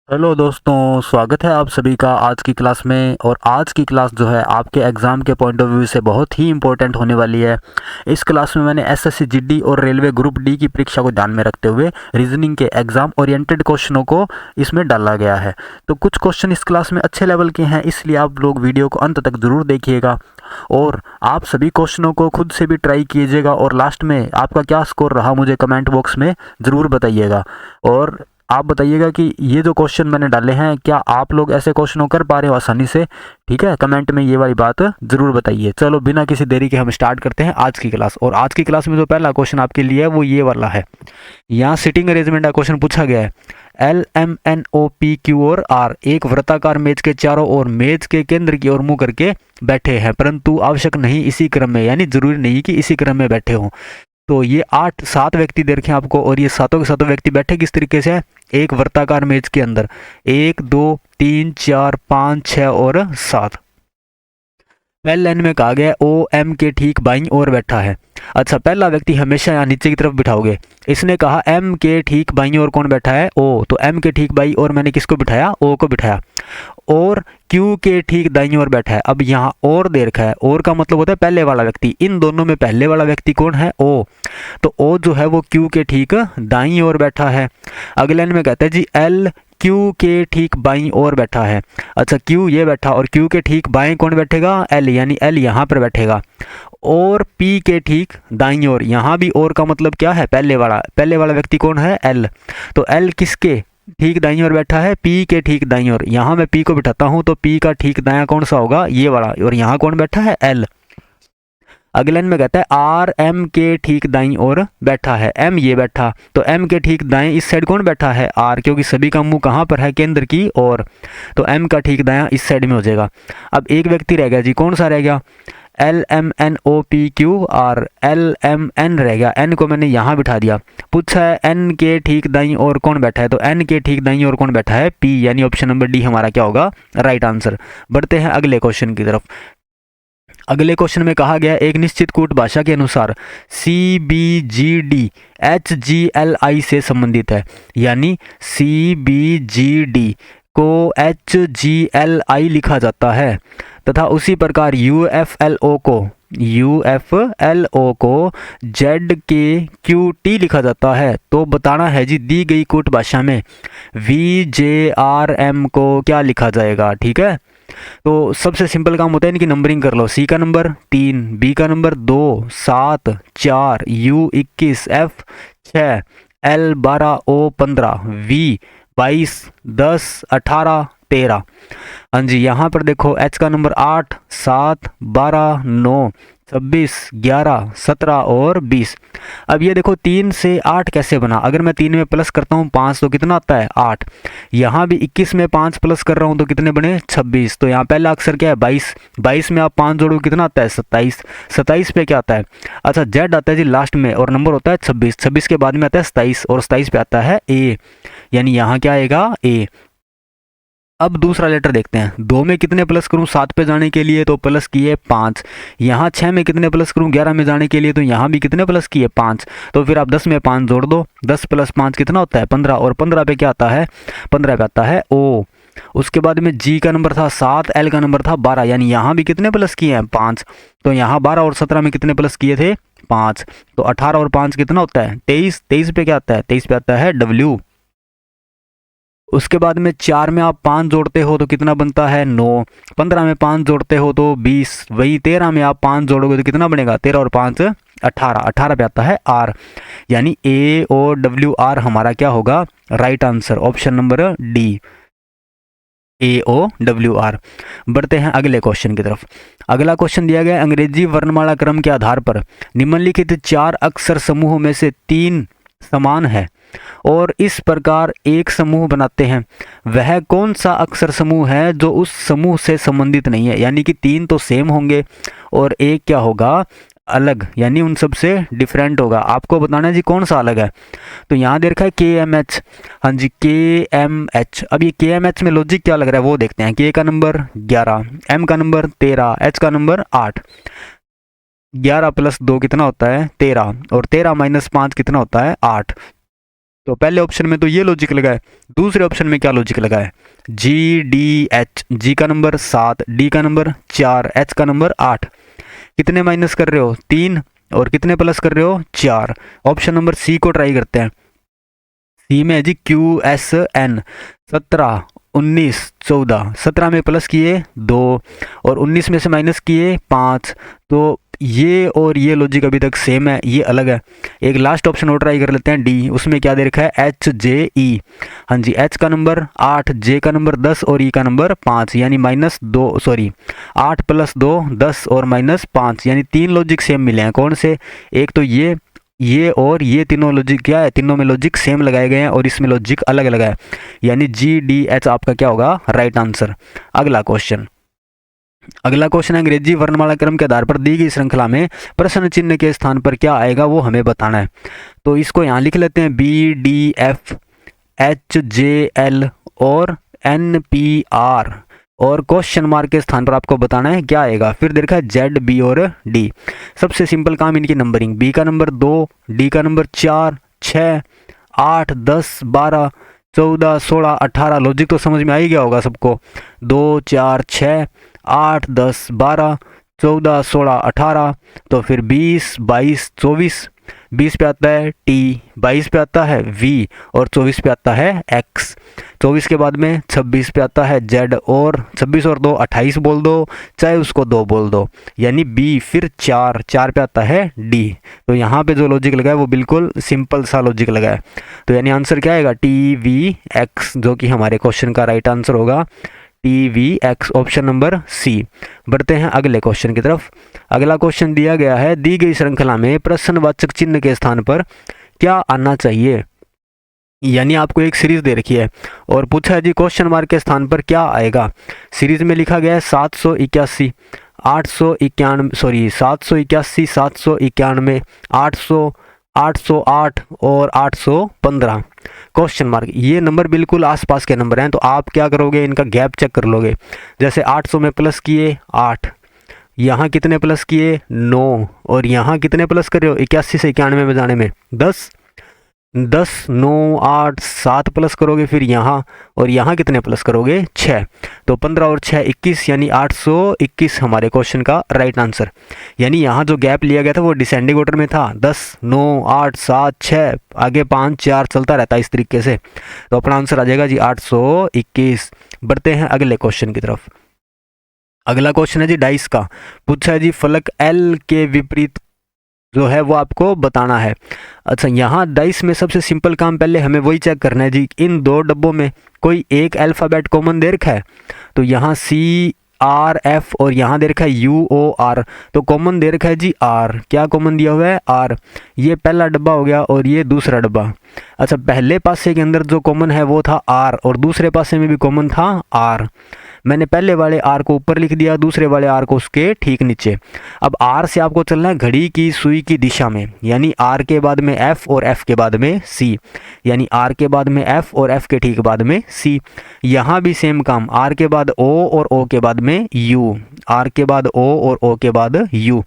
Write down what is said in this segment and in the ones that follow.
Hello दोस्तों, स्वागत है आप सभी का आज की क्लास में। और आज की क्लास जो है आपके एग्ज़ाम के पॉइंट ऑफ व्यू से बहुत ही इंपॉर्टेंट होने वाली है। इस क्लास में मैंने एसएससी जीडी और रेलवे ग्रुप डी की परीक्षा को ध्यान में रखते हुए रीजनिंग के एग्ज़ाम ओरिएंटेड क्वेश्चनों को इसमें डाला गया है। तो कुछ क्वेश्चन इस क्लास में अच्छे लेवल के हैं, इसलिए आप लोग वीडियो को अंत तक ज़रूर देखिएगा और आप सभी क्वेश्चनों को खुद से भी ट्राई कीजिएगा और लास्ट में आपका क्या स्कोर रहा मुझे कमेंट बॉक्स में ज़रूर बताइएगा। और आप बताइएगा कि ये जो क्वेश्चन मैंने डाले हैं क्या आप लोग ऐसे क्वेश्चनों कर पा रहे हो आसानी से। ठीक है, कमेंट में ये वाली बात जरूर बताइए। चलो बिना किसी देरी के हम स्टार्ट करते हैं आज की क्लास। और आज की क्लास में जो पहला क्वेश्चन आपके लिए है वो ये वाला है। यहाँ सिटिंग अरेंजमेंट का क्वेश्चन पूछा गया है। LMNOP Q और R एक वृत्ताकार मेज के चारों ओर मेज के केंद्र की ओर मुंह करके बैठे हैं, परंतु आवश्यक नहीं इसी क्रम में, यानी जरूरी नहीं कि इसी क्रम में बैठे हों। तो ये 7 व्यक्ति दे रखे हैं आपको और ये सातों के सातों व्यक्ति बैठे किस तरीके से है, एक वर्ताकार मेज के अंदर 1 2 3 4 5 6 और 7। पहले लाइन में कहा गया ओ एम के ठीक बाईं ओर बैठा है। अच्छा, पहला व्यक्ति हमेशा यहाँ नीचे की तरफ बिठाओगे। इसने कहा एम के ठीक बाईं ओर कौन बैठा है, ओ। तो एम के ठीक बाईं ओर मैंने किसको बिठाया, ओ को बिठाया। और क्यू के ठीक दाईं ओर बैठा है। अब यहाँ और दे रखा है, और का मतलब होता है पहले वाला व्यक्ति। इन दोनों में पहले वाला व्यक्ति कौन है, ओ। तो ओ जो है वो क्यू के ठीक दाईं ओर बैठा है। अगले लाइन में कहता है जी एल क्यू के ठीक बाईं ओर बैठा है। अच्छा, क्यू ये बैठा और क्यू के ठीक बाएं कौन बैठेगा, एल, यानी एल यहाँ पर बैठेगा। और पी के ठीक दाईं ओर, यहाँ भी और का मतलब क्या है, पहले वाला व्यक्ति कौन है, एल। तो एल किसके ठीक दाईं ओर बैठा है, पी के ठीक दाईं ओर। यहाँ मैं पी को बिठाता हूँ तो पी का ठीक दायां कौन सा होगा, ये वाला। और यहाँ कौन बैठा है, एल। अगले लाइन में कहता है आर एम के ठीक दाईं ओर बैठा है। एम ये बैठा, तो एम के ठीक दाएं इस साइड कौन बैठा है, आर, क्योंकि सभी का मुंह कहाँ पर है, केंद्र की ओर। तो एम का ठीक दायां इस साइड में हो जाएगा। अब एक व्यक्ति रह गया जी, कौन सा रह गया, LMNOPQR, LMN रह गया। एन को मैंने यहाँ बिठा दिया। पूछा है एन के ठीक दाईं ओर कौन बैठा है, तो एन के ठीक दाईं ओर कौन बैठा है, पी, यानी ऑप्शन नंबर डी हमारा क्या होगा, राइट आंसर। बढ़ते हैं अगले क्वेश्चन की तरफ। अगले क्वेश्चन में कहा गया एक निश्चित कूट भाषा के अनुसार CBGD HGLI से संबंधित है, यानी CBGD को HGLI लिखा जाता है तथा उसी प्रकार UFLO को ZKQT लिखा जाता है। तो बताना है जी दी गई कूट भाषा में VJRM को क्या लिखा जाएगा। ठीक है, तो सबसे सिंपल काम होता है इनकी नंबरिंग कर लो। सी का नंबर 3, बी का number 2, 7, 4, U 21, F 6, L 12, O 15, V 22, 10, 18, 13। हाँ जी, यहाँ पर देखो एच का नंबर 8, 7, 12, 9, 26, 11, 17 और 20। अब ये देखो 3 से 8 कैसे बना, अगर मैं 3 में प्लस करता हूँ 5 तो कितना आता है, 8। यहाँ भी 21 में 5 प्लस कर रहा हूँ तो कितने बने, 26। तो यहाँ पहला अक्षर क्या है, 22। 22 में आप 5 जोड़ो कितना आता है, 27। 27 पे क्या आता है, अच्छा जेड आता है जी लास्ट में और नंबर होता है 26। 26 के बाद में आता है 27 और 27 पे आता है ए, यानी यहाँ क्या आएगा, ए। अब दूसरा लेटर देखते हैं। 2 में कितने प्लस करूं 7 पे जाने के लिए, तो प्लस किए 5। यहाँ 6 में कितने प्लस करूं 11 में जाने के लिए, तो यहाँ भी कितने प्लस किए 5। तो फिर आप 10 में 5 जोड़ दो, 10 प्लस 5 कितना होता है 15। और 15 पे क्या आता है, 15 पे आता है ओ। उसके बाद में जी का नंबर था 7, एल का नंबर था 12, यानी यहाँ भी कितने प्लस किए हैं 5। तो यहाँ 12 और 17 में कितने प्लस किए थे 5। तो 18 और 5 कितना होता है 23। 23 पे क्या आता है, 23 पे आता है डब्ल्यू। उसके बाद में 4 में आप 5 जोड़ते हो तो कितना बनता है 9। 15 में 5 जोड़ते हो तो 20। वही 13 में आप 5 जोड़ोगे तो कितना बनेगा, 13 और 5 18। 18 पे आता है आर, यानी AOWR हमारा क्या होगा, right answer, option number D, AOWR। बढ़ते हैं अगले क्वेश्चन की तरफ। अगला क्वेश्चन दिया गया अंग्रेजी वर्णमाला क्रम के आधार पर निम्नलिखित 4 अक्षर समूहों में से 3 समान है और इस प्रकार एक समूह बनाते हैं। वह कौन सा अक्षर समूह है जो उस समूह से संबंधित नहीं है, यानी कि 3 तो सेम होंगे और एक क्या होगा, अलग, यानी उन सब से डिफरेंट होगा। आपको बताना है जी कौन सा अलग है। तो यहाँ दे रखा है KMH। हाँ जी, KMH। अब ये KMH में लॉजिक क्या लग रहा है वो देखते हैं। K का नंबर 11, M का नंबर 13, H का नंबर 8। 11 प्लस 2 कितना होता है 13, और 13 माइनस 5 कितना होता है 8। तो पहले ऑप्शन में तो ये लॉजिक लगा है, दूसरे ऑप्शन में क्या लॉजिक लगा है, जी डी एच, जी का नंबर 7, डी का नंबर 4, एच का नंबर 8। कितने माइनस कर रहे हो 3, और कितने प्लस कर रहे हो 4। ऑप्शन नंबर सी को ट्राई करते हैं। सी में है जी क्यू एस एन, 17, 19, 14। 17 में प्लस किए 2 और 19 में से माइनस किए 5। तो ये और ये लॉजिक अभी तक सेम है, ये अलग है। एक लास्ट ऑप्शन और ट्राई कर लेते हैं, डी। उसमें क्या दे रखा है, एच जे ई। हाँ जी, एच का नंबर 8, जे का नंबर 10 और ई का नंबर 5, यानी -8 + 2 10 और -5, यानी 3 लॉजिक सेम मिले हैं। कौन से, एक तो ये और ये तीनों लॉजिक क्या है, तीनों में लॉजिक सेम लगाए गए हैं और इसमें लॉजिक अलग अलग है, यानी जी डी एच आपका क्या होगा राइट आंसर। अगला क्वेश्चन अंग्रेजी वर्णमाला क्रम के आधार पर दी गई श्रृंखला में प्रश्न चिन्ह के स्थान पर क्या आएगा वो हमें बताना है। तो इसको यहाँ लिख लेते हैं, B D F H J L और एन पी आर, और क्वेश्चन मार्क के स्थान पर आपको बताना है क्या आएगा। फिर देखा है जेड, बी और डी। सबसे सिंपल काम इनकी नंबरिंग, बी का नंबर 2, डी का नंबर 4, 6, 8, 10, 12, 14, 16, 18। लॉजिक तो समझ में आ ही गया होगा सबको, 2, 4, 6, 8, 10, 12, 14, 16, 18। तो फिर 20, 22, 24। 20 पे आता है टी, 22 पे आता है वी और 24 पे आता है एक्स। 24 के बाद में 26 पे आता है जेड, और 26 और 2 28 बोल दो, चाहे उसको 2 बोल दो, यानी बी। फिर 4 पे आता है डी। तो यहाँ पे जो लॉजिक लगा है वो बिल्कुल सिंपल सा लॉजिक लगा है। तो यानी आंसर क्या आएगा, टी वी एक्स, जो कि हमारे क्वेश्चन का राइट आंसर होगा T V X, option number C. बढ़ते हैं अगले क्वेश्चन की तरफ। अगला क्वेश्चन दिया गया है, दी गई श्रृंखला में प्रश्नवाचक चिन्ह के स्थान पर क्या आना चाहिए। यानी आपको एक सीरीज दे रखी है और पूछा है जी क्वेश्चन मार्क के स्थान पर क्या आएगा। सीरीज में लिखा गया है 781, 891, 781, 791, 800, 808 और 815। क्वेश्चन मार्क, ये नंबर बिल्कुल आसपास के नंबर हैं, तो आप क्या करोगे, इनका गैप चेक कर लोगे। जैसे 800 में प्लस किए 8, यहाँ कितने प्लस किए 9, और यहाँ कितने प्लस कर रहे हो 81 से 91 में जाने में 10, 9, 8, 7 प्लस करोगे फिर यहाँ, और यहाँ कितने प्लस करोगे 6। तो 15 और 6 21, यानी 821 हमारे क्वेश्चन का राइट आंसर। यानी यहाँ जो गैप लिया गया था वो डिसेंडिंग ऑर्डर में था, 10, 9, 8, 7, 6, आगे 5, 4 चलता रहता है इस तरीके से। तो अपना आंसर आ जाएगा जी 821। बढ़ते हैं अगले क्वेश्चन की तरफ। अगला क्वेश्चन है जी डाइस का। पूछा है जी फलक एल के विपरीत जो है वो आपको बताना है। अच्छा, यहाँ डाइस में सबसे सिंपल काम पहले हमें वही चेक करना है जी, इन 2 डब्बों में कोई एक अल्फ़ाबेट कॉमन दे रखा है। तो यहाँ सी आर एफ और यहाँ दे रखा है यू ओ आर, तो कॉमन दे रखा है जी आर। क्या कॉमन दिया हुआ है, आर। ये पहला डब्बा हो गया और ये दूसरा डब्बा। अच्छा, पहले पासे के अंदर जो कॉमन है वो था आर, और दूसरे पासे में भी कॉमन था आर। मैंने पहले वाले आर को ऊपर लिख दिया, दूसरे वाले आर को उसके ठीक नीचे। अब आर से आपको चलना है घड़ी की सुई की दिशा में, यानी आर के बाद में एफ और एफ के बाद में सी, यानी आर के बाद में एफ और एफ के ठीक बाद में सी। यहाँ भी सेम काम, आर के बाद ओ और ओ के बाद में यू, आर के बाद ओ और ओ के बाद यू।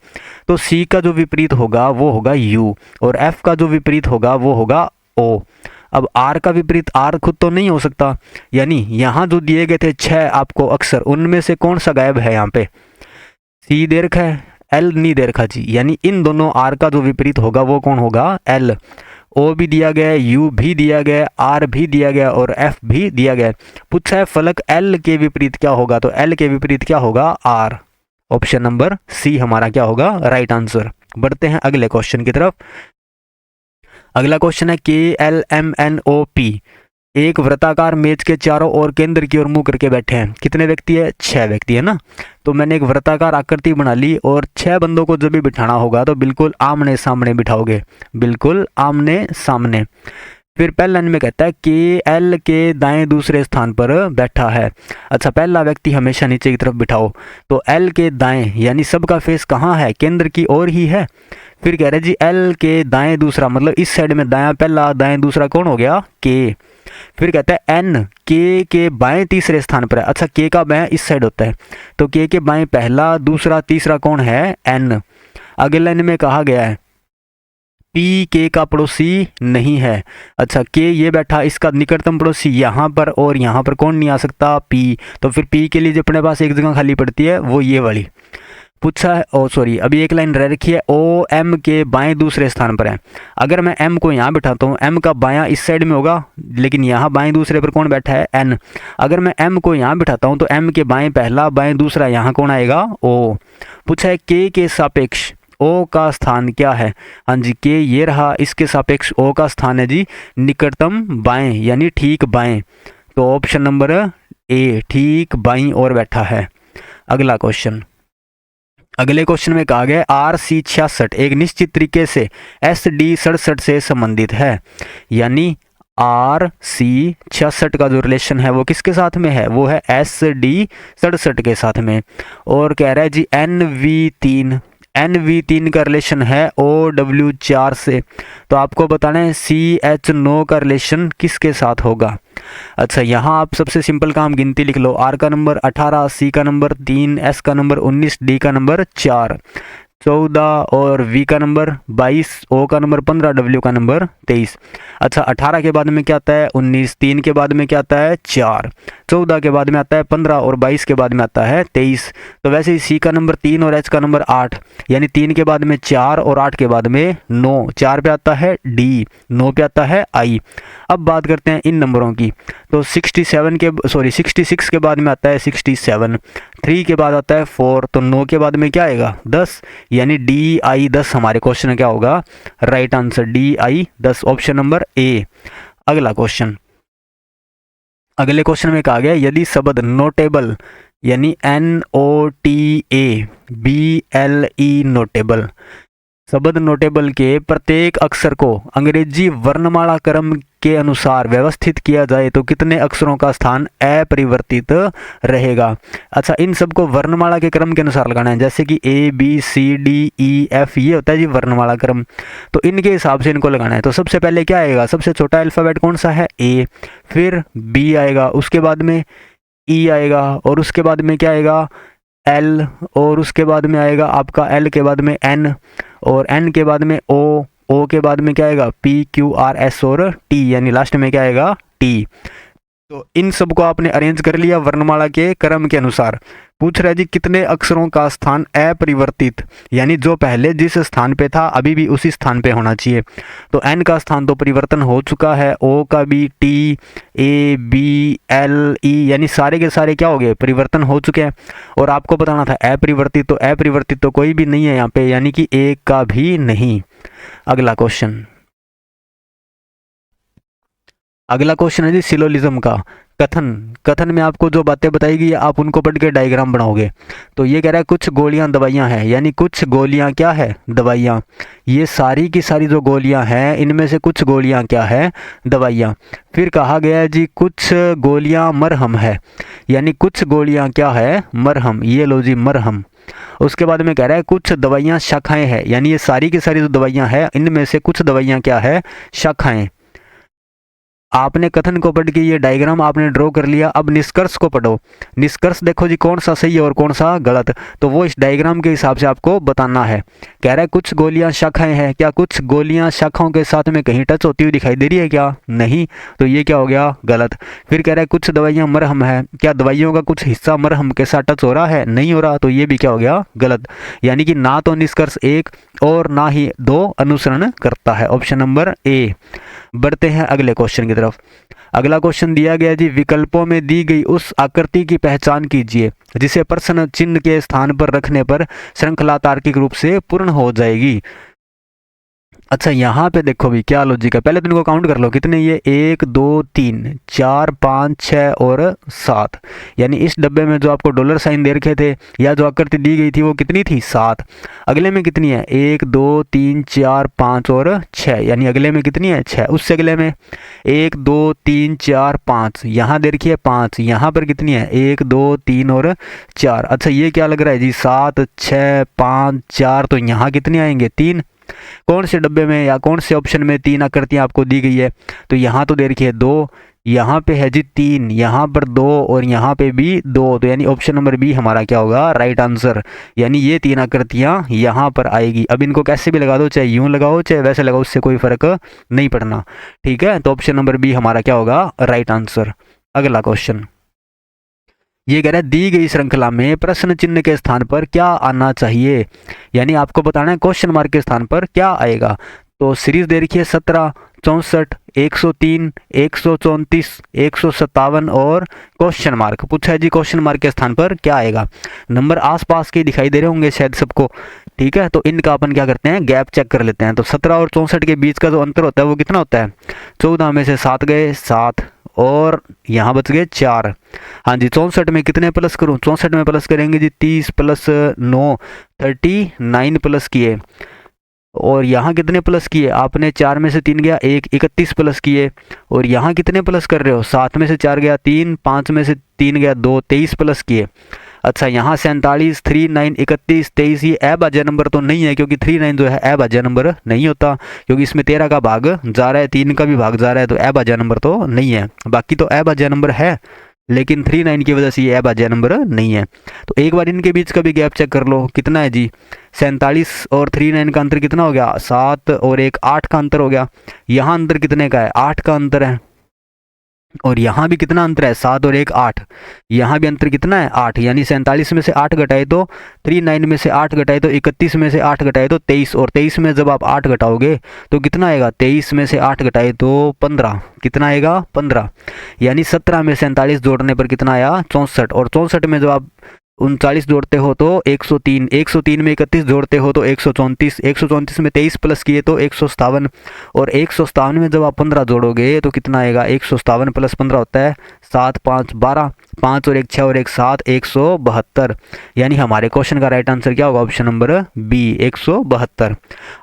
तो सी का जो विपरीत होगा वो होगा यू, और एफ का जो विपरीत होगा वो होगा ओ। अब आर का विपरीत आर खुद तो नहीं हो सकता, यानी यहाँ जो दिए गए थे 6 आपको अक्षर, उनमें से कौन सा गायब है। यहाँ पे सी दे रखा है, एल नहीं दे रखा जी, यानी इन दोनों आर का जो विपरीत होगा वो कौन होगा, एल। ओ भी दिया गया है, यू भी दिया गया है, आर भी दिया गया और एफ भी दिया गया है। पूछा है फलक एल के विपरीत क्या होगा, तो एल के विपरीत क्या होगा, आर। ऑप्शन नंबर सी हमारा क्या होगा राइट आंसर। बढ़ते हैं अगले क्वेश्चन की तरफ। अगला क्वेश्चन है KLMNOP। एक वृत्ताकार मेज के चारों ओर केंद्र की ओर मुंह करके बैठे हैं। कितने व्यक्ति है, 6 व्यक्ति है ना। तो मैंने एक वृत्ताकार आकृति बना ली और 6 बंदों को जब भी बिठाना होगा तो बिल्कुल आमने सामने बिठाओगे, बिल्कुल आमने सामने। फिर पहला लाइन में कहता है KL के दाएं दूसरे स्थान पर बैठा है। अच्छा, पहला व्यक्ति हमेशा नीचे की तरफ बिठाओ, तो L के दाएं, यानी सबका फेस कहाँ है, केंद्र की ओर ही है। फिर कह रहे जी L के दाएं दूसरा, मतलब इस साइड में दायां पहला, दाएं दूसरा कौन हो गया, K। फिर कहता है N K के बाएं तीसरे स्थान पर है। अच्छा, K का बाएं इस साइड होता है, तो K के बाएं पहला, दूसरा, तीसरा कौन है, N। अगले लाइन में कहा गया है पी के का पड़ोसी नहीं है। अच्छा, के ये बैठा, इसका निकटतम पड़ोसी यहाँ पर और यहाँ पर कौन नहीं आ सकता, पी। तो फिर पी के लिए जो अपने पास एक जगह खाली पड़ती है वो ये वाली पूछा है। ओ सॉरी, अभी एक लाइन रह रखी है, ओ एम के बाएं दूसरे स्थान पर है। अगर मैं एम को यहाँ बिठाता हूँ, एम का बायां इस साइड में होगा, लेकिन यहाँ बाएं दूसरे पर कौन बैठा है, एन। अगर मैं एम को यहाँ बिठाता हूँ तो एम के बाएं पहला, बाएं दूसरा, यहाँ कौन आएगा, ओ। पूछा है के सापेक्ष ओ का स्थान क्या है। हाँ जी, के ये रहा, इसके सापेक्ष ओ का स्थान है जी निकटतम बाएं, यानी ठीक बाएं। तो ऑप्शन नंबर ए ठीक बाईं ओर बैठा है। अगला क्वेश्चन, अगले क्वेश्चन में कहा गया RC 66 एक निश्चित तरीके से SD 67 से संबंधित है। यानी RC 66 का जो रिलेशन है वो किसके साथ में है, वो है SD 67 के साथ में। और कह रहा है जी NV3 का रिलेशन है OW4 से। तो आपको बताना है CH9 का रिलेशन किसके साथ होगा। अच्छा, यहाँ आप सबसे सिंपल काम गिनती लिख लो, R का नंबर 18, C का नंबर 3, S का नंबर 19, D का नंबर 4, 14 और V का नंबर 22, O का नंबर 15, W का नंबर 23। अच्छा, 18 के बाद में क्या आता है 19, 3 के बाद में क्या आता है 4, 14 के बाद में आता है 15 और 22 के बाद में आता है 23। तो वैसे ही C का नंबर 3 और H का नंबर 8, यानी 3 के बाद में 4 और 8 के बाद में 9, 4 पे आता है D, 9 पे आता है I। अब बात करते हैं इन नंबरों की। तो 66 के बाद में आता है 67, 3 के बाद आता है 4, तो 9 के बाद में क्या आएगा 10, यानी DI 10 हमारे क्वेश्चन में क्या होगा, right answer DI 10, option number A. अगला क्वेश्चन, अगले क्वेश्चन में कहा गया यदि शब्द नोटेबल यानी NOTABLE नोटेबल, शब्द नोटेबल के प्रत्येक अक्षर को अंग्रेजी वर्णमाला क्रम के अनुसार व्यवस्थित किया जाए तो कितने अक्षरों का स्थान अपरिवर्तित रहेगा। अच्छा, इन सबको वर्णमाला के क्रम के अनुसार लगाना है, जैसे कि ABCDEF ये होता है जी वर्णमाला क्रम, तो इनके हिसाब से इनको लगाना है। तो सबसे पहले क्या आएगा, सबसे छोटा अल्फ़ाबेट कौन सा है A, फिर B आएगा, उसके बाद में E आएगा, और उसके बाद में क्या आएगा L, और उसके बाद में आएगा आपका L के बाद में N, और N के बाद में O, O के बाद में क्या आएगा P Q R S और T, यानी लास्ट में क्या आएगा T। तो इन सब को आपने अरेंज कर लिया वर्णमाला के क्रम के अनुसार। पूछ रहा है जी कितने अक्षरों का स्थान अपरिवर्तित, यानी जो पहले जिस स्थान पे था अभी भी उसी स्थान पे होना चाहिए। तो N का स्थान तो परिवर्तन हो चुका है, O का भी, T A B L E यानी सारे के सारे क्या हो गए परिवर्तन हो चुके हैं। और आपको बताना था अपरिवर्तित, तो अपरिवर्तित तो कोई भी नहीं है यहाँ पे, यानी कि एक का भी नहीं। अगला क्वेश्चन, अगला क्वेश्चन है जी सिलोजिज्म का कथन में आपको जो बातें बताएगी आप उनको पढ़ के डायग्राम बनाओगे। तो ये कह रहा है कुछ गोलियां दवाइयां हैं, यानी कुछ गोलियां क्या है दवाइयां, ये सारी की सारी जो गोलियां हैं इनमें से कुछ गोलियां क्या है दवाइयां। फिर कहा गया है जी कुछ गोलियां मरहम है, यानी कुछ गोलियां क्या है मरहम, ये लो जी मरहम। उसके बाद में कह रहा है कुछ दवाइयां शाखाएं हैं, यानी ये सारी की सारी जो दवाइयां हैं इनमें से कुछ दवाइयां क्या है शाखाएं। आपने कथन को पढ़ के ये डायग्राम आपने ड्रॉ कर लिया, अब निष्कर्ष को पढ़ो। निष्कर्ष देखो जी कौन सा सही है और कौन सा गलत, तो वो इस डायग्राम के हिसाब से आपको बताना है। कह रहा है कुछ गोलियां शाखाएं हैं, क्या कुछ गोलियां शाखाओं के साथ में कहीं टच होती हुई दिखाई दे रही है क्या, नहीं, तो ये क्या हो गया गलत। फिर कह रहा है कुछ दवाइयां मरहम है, क्या दवाइयों का कुछ हिस्सा मरहम के साथ टच हो रहा है, नहीं हो रहा, तो ये भी क्या हो गया गलत। यानी कि ना तो निष्कर्ष 1 और ना ही 2 अनुसरण करता है, ऑप्शन नंबर ए। बढ़ते हैं अगले क्वेश्चन की तरफ। अगला क्वेश्चन दिया गया जी विकल्पों में दी गई उस आकृति की पहचान कीजिए जिसे प्रश्न चिन्ह के स्थान पर रखने पर श्रृंखला तार्किक रूप से पूर्ण हो जाएगी। अच्छा, यहाँ पे देखो भी क्या लॉजिक है, पहले तो इनको काउंट कर लो कितने ये 1 2 3 4 5 6 और 7, यानी इस डब्बे में जो आपको डॉलर साइन दे रखे थे या जो आकृति दी गई थी वो कितनी थी 7। अगले में कितनी है 1 2 3 4 5 और 6, यानी अगले में कितनी है 6। उससे अगले में 1 2 3 4 5, यहाँ दे रखी है 5, यहाँ पर कितनी है 1 2 3 और 4। अच्छा, ये क्या लग रहा है जी 7 6 5 4, तो यहाँ कितने आएंगे 3। कौन से डब्बे में या कौन से ऑप्शन में 3 आकृतियां आपको दी गई है, तो यहाँ तो दे रखी है 2, यहाँ पे है जी 3, यहाँ पर 2 और यहाँ पे भी 2, तो यानी ऑप्शन नंबर बी हमारा क्या होगा राइट आंसर। यानी ये 3 आकृतियाँ यहाँ पर आएगी। अब इनको कैसे भी लगा दो, चाहे यूं लगाओ चाहे वैसे लगाओ, उससे कोई फर्क नहीं पड़ना, ठीक है। तो ऑप्शन नंबर बी हमारा क्या होगा राइट आंसर। अगला क्वेश्चन ये कह रहा है दी गई श्रृंखला में प्रश्न चिन्ह के स्थान पर क्या आना चाहिए, यानी आपको बताना है क्वेश्चन मार्क के स्थान पर क्या आएगा। तो सीरीज दे रखी है 17, 64, 103, 134, 157 और क्वेश्चन मार्क। पूछा है जी क्वेश्चन मार्क के स्थान पर क्या आएगा। नंबर आसपास के दिखाई दे रहे होंगे शायद सबको, ठीक है। तो इनका अपन क्या करते हैं गैप चेक कर लेते हैं। तो 17 और 64 के बीच का जो अंतर होता है वो कितना होता है, 14 में से 7 गए 7 और यहाँ बच गए 4। हाँ जी 64 में कितने प्लस करूँ, 64 में प्लस करेंगे जी 30 प्लस 9 39 प्लस किए, और यहाँ कितने प्लस किए आपने, 4 में से 3 गया 1 31 प्लस किए, और यहाँ कितने प्लस कर रहे हो, 7 में से 4 गया 3, 5 में से 3 गया 2 23 प्लस किए। अच्छा यहाँ 47 3 9 31 23 ये अभाज्य नंबर तो नहीं है, क्योंकि 39 जो है अभाज्य नंबर नहीं होता, क्योंकि इसमें 13 का भाग जा रहा है 3 का भी भाग जा रहा है, तो अभाज्य नंबर तो नहीं है। बाकी तो अभाज्य नंबर है, लेकिन 39 की वजह से ये अभाज्य नंबर नहीं है। तो एक बार इनके बीच का भी गैप चेक कर लो कितना है जी, 47 और 39 का अंतर कितना हो गया 7 और 1 8 का अंतर हो गया। यहाँ अंतर कितने का है 8 का अंतर है, और यहाँ भी कितना अंतर है 7 और 1 8, यहाँ भी अंतर कितना है 8, यानी 47 में से 8 घटाए तो 39 में से 8 घटाए तो 31 में से 8 घटाए तो 23, और 23 में जब आप 8 घटाओगे तो कितना आएगा, 23 में से 8 घटाए तो 15, कितना आएगा 15, यानी 17 में 47 जोड़ने पर कितना आया 64, और 64 में जब आप 39 जोड़ते हो तो 103, 103 में 31 जोड़ते हो तो 134, 134 में 23 प्लस किए तो 157, और 157 में जब आप 15 जोड़ोगे तो कितना आएगा, 157 प्लस 15 होता है 7 5 12, 5 और 1 6 और 1 7, 172। यानी हमारे क्वेश्चन का राइट आंसर क्या होगा, ऑप्शन नंबर बी 172।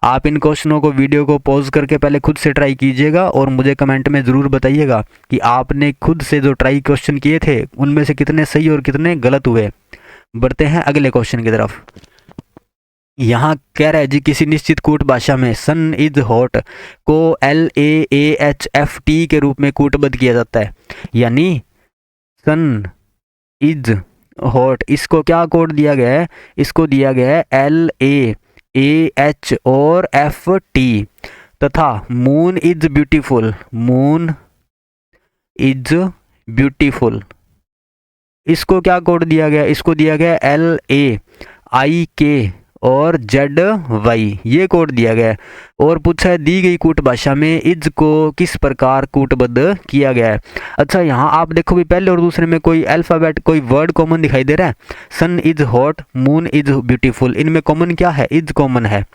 आप इन क्वेश्चनों को वीडियो को पॉज करके पहले खुद से ट्राई कीजिएगा, और मुझे कमेंट में ज़रूर बताइएगा कि आपने खुद से जो ट्राई क्वेश्चन किए थे उनमें से कितने सही और कितने गलत हुए। बढ़ते हैं अगले क्वेश्चन की तरफ। यहाँ कह रहा है जी किसी निश्चित कूट भाषा में सन इज हॉट को LAAHFT के रूप में कूटबद्ध किया जाता है, यानी सन इज हॉट इसको क्या कोड दिया गया है, इसको दिया गया है LAAH और FT, तथा moon is beautiful, moon is beautiful इसको क्या कोड दिया गया, इसको दिया गया LAIK और ZY, ये कोड दिया गया है। और पूछा है दी गई कूट भाषा में इज को किस प्रकार कूटबद्ध किया गया है। अच्छा यहाँ आप देखो भी पहले और दूसरे में कोई अल्फ़ाबेट कोई वर्ड कॉमन दिखाई दे रहा है, sun is hot moon is beautiful, इनमें कॉमन क्या है, इज कॉमन है।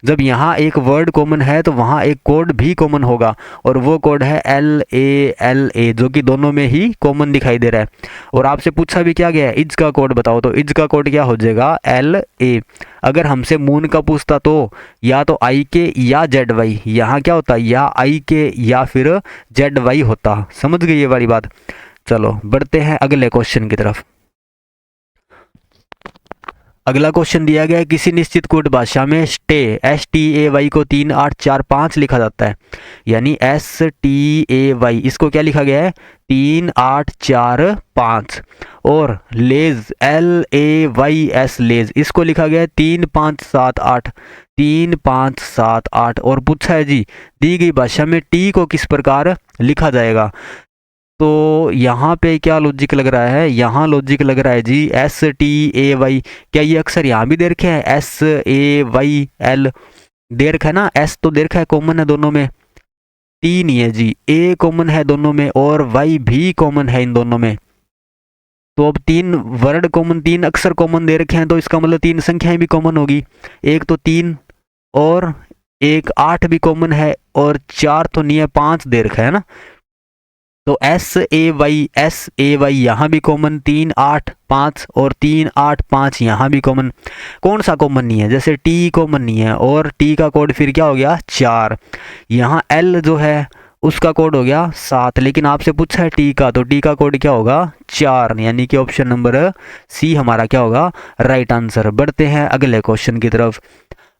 जब यहाँ एक वर्ड कॉमन है तो वहाँ एक कोड भी कॉमन होगा, और वो कोड है LALA, जो कि दोनों में ही कॉमन दिखाई दे रहा है। और आपसे पूछा भी क्या गया है, इज का कोड बताओ, तो इज का कोड क्या हो जाएगा LA। अगर हमसे मून का पूछता तो या तो IK या ZY, यहाँ क्या होता या IK या फिर ZY होता। समझ गए ये वाली बात। चलो बढ़ते हैं अगले क्वेश्चन की तरफ। अगला क्वेश्चन दिया गया है किसी निश्चित कूट भाषा में स्टे STAY को 3 8 4 5 लिखा जाता है, यानी STAY इसको क्या लिखा गया है 3 8 4 5, और लेज LAYS लेज इसको लिखा गया है 3 5 7 8, 3 5 7 8। और पूछा है जी दी गई भाषा में टी को किस प्रकार लिखा जाएगा। तो यहाँ पे क्या लॉजिक लग रहा है, यहाँ लॉजिक लग रहा है जी STAY, क्या ये अक्सर यहाँ भी दे रखे हैं SAYL दे रखा है ना, S तो दे रखा है कॉमन है दोनों में, T नहीं है जी, A कॉमन है दोनों में और Y भी कॉमन है इन दोनों में। तो अब 3 वर्ड कॉमन 3 अक्षर कॉमन दे रखे हैं, तो इसका मतलब 3 संख्याएं भी कॉमन होगी, एक तो 3 और एक 8 भी कॉमन है, और 4 तो नहीं है 5 दे रखा है ना। तो SAY यहाँ भी कॉमन 3 8 5 और 3 8 5 यहाँ भी कॉमन। कौन सा कॉमन नहीं है, जैसे T कॉमन नहीं है, और T का कोड फिर क्या हो गया 4। यहाँ L जो है उसका कोड हो गया 7, लेकिन आपसे पूछा है T का, तो T का कोड क्या होगा 4, यानी कि ऑप्शन नंबर C हमारा क्या होगा राइट आंसर। बढ़ते हैं अगले क्वेश्चन की तरफ।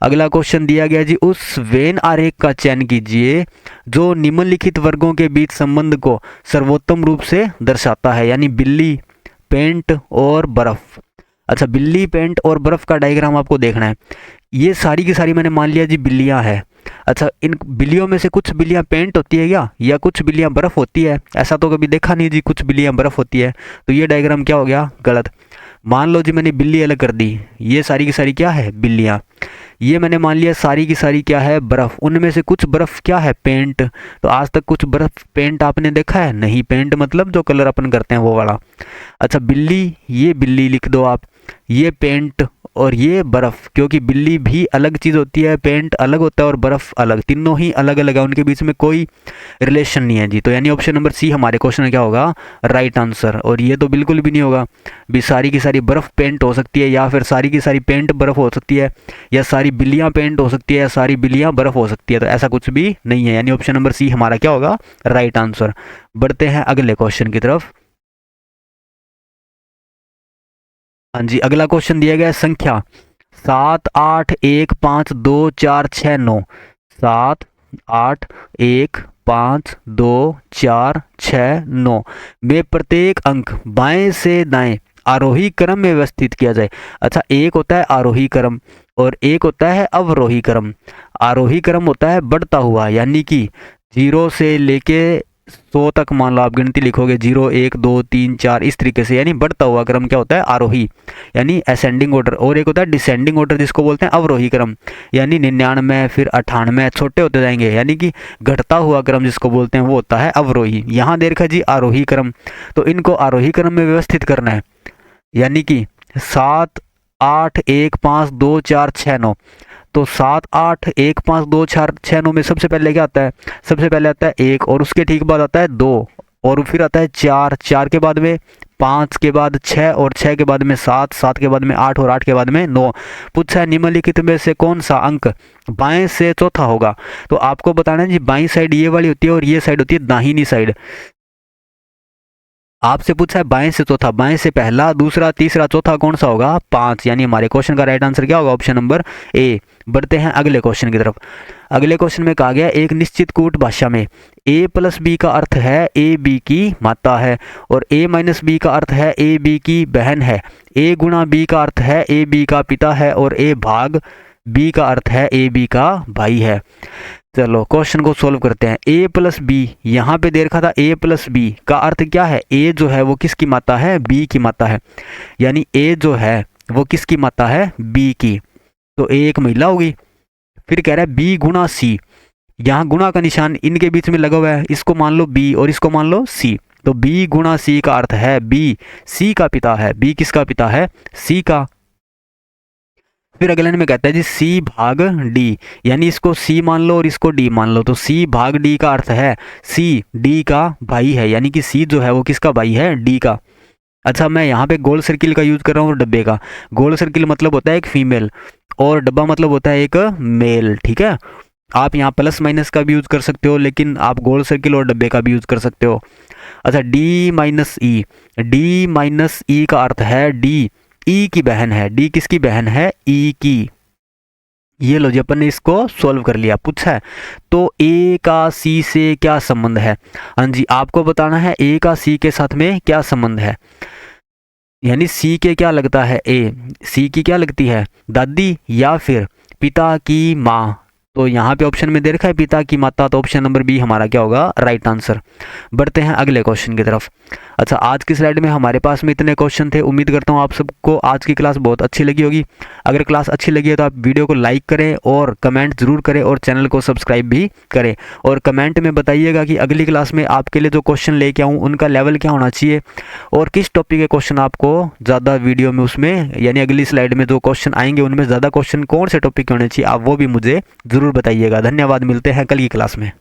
अगला क्वेश्चन दिया गया जी, उस वेन आरेख का चयन कीजिए जो निम्नलिखित वर्गों के बीच संबंध को सर्वोत्तम रूप से दर्शाता है, यानी बिल्ली, पेंट और बर्फ। अच्छा, बिल्ली, पेंट और बर्फ का डायग्राम आपको देखना है। ये सारी की सारी मैंने मान लिया जी बिल्लियां हैं। अच्छा, इन बिल्लियों में से कुछ बिल्लियां पेंट होती है क्या, या कुछ बिल्लियां बर्फ होती है? ऐसा तो कभी देखा नहीं जी, कुछ बिल्लियां बर्फ होती है। तो ये डायग्राम क्या हो गया, गलत। मान लो जी मैंने बिल्ली अलग कर दी, ये सारी की सारी क्या है, बिल्लियां। ये मैंने मान लिया सारी की सारी क्या है, बर्फ। उनमें से कुछ बर्फ क्या है, पेंट। तो आज तक कुछ बर्फ पेंट आपने देखा है? नहीं। पेंट मतलब जो कलर अपन करते हैं वो वाला। अच्छा, बिल्ली, ये बिल्ली लिख दो आप, ये पेंट और ये बर्फ, क्योंकि बिल्ली भी अलग चीज़ होती है, पेंट अलग होता है और बर्फ अलग, तीनों ही अलग अलग है, उनके बीच में कोई रिलेशन नहीं है जी। तो यानी ऑप्शन नंबर सी हमारे क्वेश्चन में क्या होगा, राइट आंसर। और ये तो बिल्कुल भी नहीं होगा भी, सारी की सारी बर्फ पेंट हो सकती है, या फिर सारी की सारी पेंट बर्फ हो सकती है, या सारी बिल्लियाँ पेंट हो सकती है, या सारी बिल्लियाँ बर्फ हो सकती है। तो ऐसा कुछ भी नहीं है, यानी ऑप्शन नंबर सी हमारा क्या होगा, राइट आंसर। बढ़ते हैं अगले क्वेश्चन की तरफ। हाँ जी, अगला क्वेश्चन दिया गया है, संख्या 7 8 1 5 2 4 6 9। 7 8 1 5 2 4 6 9 में प्रत्येक अंक बाएं से दाएं आरोही क्रम में व्यवस्थित किया जाए। अच्छा, एक होता है आरोही क्रम और एक होता है अवरोही क्रम। आरोही क्रम होता है बढ़ता हुआ, यानी कि 0 से लेके 100 तक मान लो आप गिनती लिखोगे, 0 1 2 3 4 इस तरीके से, यानी बढ़ता हुआ क्रम क्या होता है, आरोही, यानी असेंडिंग ऑर्डर। और एक होता है डिसेंडिंग ऑर्डर, जिसको बोलते हैं अवरोही क्रम, यानी 99 फिर 98 छोटे होते जाएंगे, यानी कि घटता हुआ क्रम जिसको बोलते हैं वो होता है अवरोही। यहाँ देखा जी आरोही क्रम, तो इनको आरोही क्रम में व्यवस्थित करना है, यानी कि 7 8 1 5 2 4 6 9। तो 7 8 1 5 2 4 6 9 में सबसे पहले क्या आता है, सबसे पहले आता है 1, और उसके ठीक बाद आता है 2, और फिर आता है 4, 4 के बाद में 5, के बाद 6, और 6 के बाद में 7, 7 के बाद में 8, और 8 के बाद में 9। पूछा है निम्नलिखित में से कौन सा अंक बाएं से चौथा होगा। तो आपको बताना है जी, बाईं साइड ये वाली होती है और ये साइड होती है दाहिनी साइड। आपसे पूछा है बाएं से चौथा, बाएं से पहला, दूसरा, तीसरा, चौथा कौन सा होगा, 5, यानी हमारे क्वेश्चन का राइट आंसर क्या होगा, ऑप्शन नंबर ए। बढ़ते हैं अगले क्वेश्चन की तरफ। अगले क्वेश्चन में कहा गया, एक निश्चित कूट भाषा में a प्लस बी का अर्थ है ए बी की माता है, और a माइनस बी का अर्थ है ए बी की बहन है, a गुणा बी का अर्थ है ए बी का पिता है, और a भाग बी का अर्थ है ए बी का भाई है। चलो क्वेश्चन को सोल्व करते हैं। a प्लस बी, यहाँ पे दे रखा था a प्लस बी का अर्थ क्या है, a जो है वो किसकी माता है, b की माता है, यानी a जो है वो किसकी माता है, b की। तो a एक महिला होगी। फिर कह रहा है b गुणा c, यहाँ गुणा का निशान इनके बीच में लगा हुआ है, इसको मान लो b और इसको मान लो c। तो b गुणा c का अर्थ है b c का पिता है। b किसका पिता है, c का। फिर अगले में कहता है जी c भाग d, यानी इसको c मान लो और इसको d मान लो। तो c भाग d का अर्थ है c d का भाई है, यानी कि c जो है वो किसका भाई है, d का। अच्छा, मैं यहाँ पे गोल सर्किल का यूज कर रहा हूँ डब्बे का। गोल सर्किल मतलब होता है एक फीमेल, और डब्बा मतलब होता है एक मेल, ठीक है। आप यहाँ प्लस माइनस का भी यूज कर सकते हो, लेकिन आप गोल सर्किल और डब्बे का भी यूज कर सकते हो। अच्छा, d माइनस ई, d माइनस ई का अर्थ है d ई की बहन है। d किसकी बहन है, ई की। ये लो जी, अपन ने इसको सॉल्व कर लिया। पूछा है तो a का c से क्या संबंध है। हाँ जी, आपको बताना है a का c के साथ में क्या संबंध है, यानी c के क्या लगता है, c की क्या लगती है, दादी या फिर पिता की माँ। तो यहाँ पे ऑप्शन में दे रखा है पिता की माता, तो ऑप्शन नंबर बी हमारा क्या होगा, राइट आंसर। बढ़ते हैं अगले क्वेश्चन की तरफ। अच्छा, आज की स्लाइड में हमारे पास में इतने क्वेश्चन थे। उम्मीद करता हूँ आप सबको आज की क्लास बहुत अच्छी लगी होगी। अगर क्लास अच्छी लगी है तो आप वीडियो को लाइक करें और कमेंट जरूर करें, और चैनल को सब्सक्राइब भी करें। और कमेंट में बताइएगा कि अगली क्लास में आपके लिए जो क्वेश्चन लेके आऊँ उनका लेवल क्या होना चाहिए, और किस टॉपिक के क्वेश्चन आपको ज़्यादा वीडियो में उसमें, यानी अगली स्लाइड में जो क्वेश्चन आएंगे उनमें ज़्यादा क्वेश्चन कौन से टॉपिक के होने चाहिए, आप वो भी मुझे ज़रूर बताइएगा। धन्यवाद, मिलते हैं कल की क्लास में।